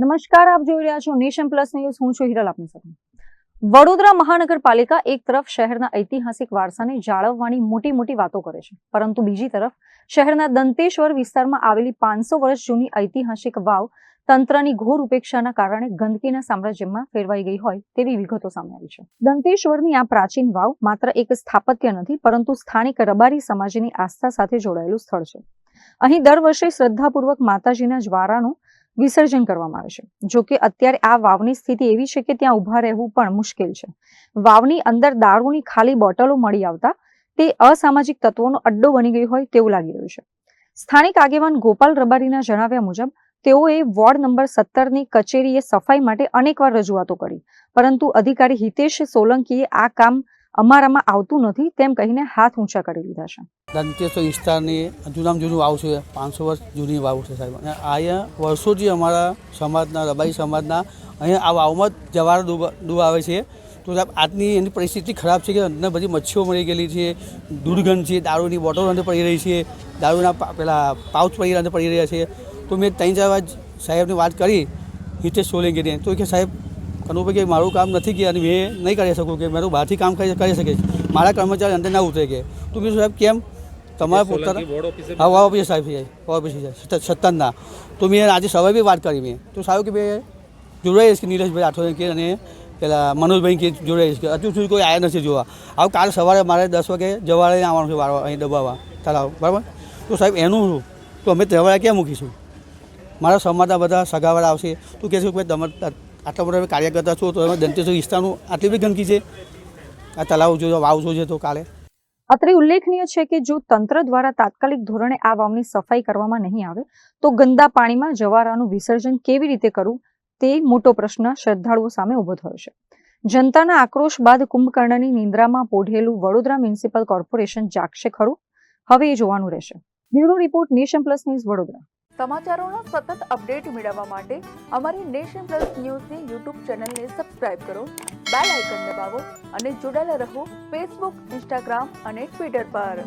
નમસ્કાર, આપ જોઈ રહ્યા છો નેશન પ્લસ ન્યૂઝ. હું છું હિરલ આપની સાથે. વડોદરા મહાનગરપાલિકા એક તરફ શહેરના ઐતિહાસિક વારસાને જાળવવાની મોટી વાતો કરે છે, પરંતુ બીજી તરફ શહેરના દંતેશ્વર વિસ્તારમાં આવેલી 500 વર્ષ જૂની ઐતિહાસિક વાવ તંત્રની ઘોર ઉપેક્ષાના કારણે ગંદકીના સામ્રાજ્યમાં ફેરવાઈ ગઈ હોય તેવી વિગતો સામે આવી છે. દંતેશ્વરની આ પ્રાચીન વાવ માત્ર એક સ્થાપત્ય નથી, પરંતુ સ્થાનિક રબારી સમાજની આસ્થા સાથે જોડાયેલું સ્થળ છે. અહીં દર વર્ષે શ્રદ્ધાપૂર્વક માતાજીના જ્વારાનું વિસર્જન કરવામાં આવે છે. જો કે અત્યારે આ વાવની સ્થિતિ એવી છે કે ત્યાં ઉભા રહેવું પણ મુશ્કેલ છે. વાવની અંદર દારૂની ખાલી બોટલો મળી આવતા તે અસામાજિક તત્વોનો અડ્ડો બની ગઈ હોય તેવું લાગી રહ્યું છે. સ્થાનિક આગેવાન ગોપાલ રબારીના જણાવ્યા મુજબ તેઓએ વોર્ડ નંબર 17ની કચેરીએ સફાઈ માટે અનેકવાર રજૂઆતો કરી, પરંતુ અધિકારી હિતેશ સોલંકીએ આ કામ અમારામાં આવતું નથી તેમ કહીને હાથ ઊંચા કરી લીધા છે. દંતેશ્વર વિસ્તારની જૂનું વાવ છે, 500 વર્ષ જૂની વાવ છે સાહેબ. અને અહીંયા વર્ષોથી અમારા સમાજના રબારી સમાજના અહીંયા આ વાવમાં જવાર ડૂબાવે છે. તો સાહેબ આજની એની પરિસ્થિતિ ખરાબ છે કે અંદર બધી મચ્છીઓ મળી ગયેલી છે, દુર્ગંધ છે, દારૂની બોટલો અંદર પડી રહી છે, દારૂના પેલા પાઉચ પડી રહ્યા છે. તો મેં 3-4 વાર સાહેબની વાત કરી હિતેશ સોલંકીને, તો કે સાહેબ કનુભાઈ કે મારું કામ નથી કે અને મેં નહીં કરી શકું, કે મારું બહારથી કામ કરી શકે, મારા કર્મચારી અંદર ના ઉતરે. કે તો મેં સાહેબ કેમ તમારા પોતાના વાવ ઓફિસર સાહેબ છે, વાવ ઓફિસર સત્તરના. તો મેં આજે સવારે બી વાત કરી મેં, તો સારું કે મેં જોડાઈશ કે નીલેશભાઈ રાઠોડ કે અને પેલા મનોજભાઈ કે જોડાઈશ કે હજુ સુધી કોઈ આવ્યા નથી જોવા. હવે કાલ સવારે મારે 10 વાગે જવાળે આવવાનું છે વાળવા અહીં દબાવવા તળાવ, બરાબર. તો સાહેબ એનું શું, તો અમે તહેવારે ક્યાં મૂકીશું? મારા સમાજના બધા સગાવાળા આવશે તો કહેશું કે તમે આટલા બધા કાર્યકર્તા છો, તો એમાં દંતેશ્વર વિસ્તારનું આટલી બધી ગંદકી છે, આ તળાવ જો વાવ જોઈએ તો કાલે. અત્રે ઉલ્લેખનીય છે કે જો તંત્ર દ્વારા તાત્કાલિક ધોરણે આ વાવની સફાઈ કરવામાં નહીં આવે તો ગંદા પાણીમાં જવારાનું વિસર્જન કેવી રીતે કરવું તે મોટો પ્રશ્ન શ્રદ્ધાળુઓ સામે ઊભો થયો છે. જનતાના આક્રોશ બાદ કુંભકર્ણની નિંદ્રામાં પોઢેલું વડોદરા મ્યુનિસિપલ કોર્પોરેશન જાગશે ખરું? હવે એ જોવાનું રહેશે. Bureau report, nation plus news, Vadodara. સમાચારોના સતત અપડેટ મેળવવા માટે અમારી નેશન પ્લસ ન્યૂઝની યુટ્યુબ ચેનલને સબસ્ક્રાઇબ કરો, બેલ આઇકન દબાવો અને જોડાયેલા રહો ફેસબુક, ઇન્સ્ટાગ્રામ અને ટ્વિટર પર.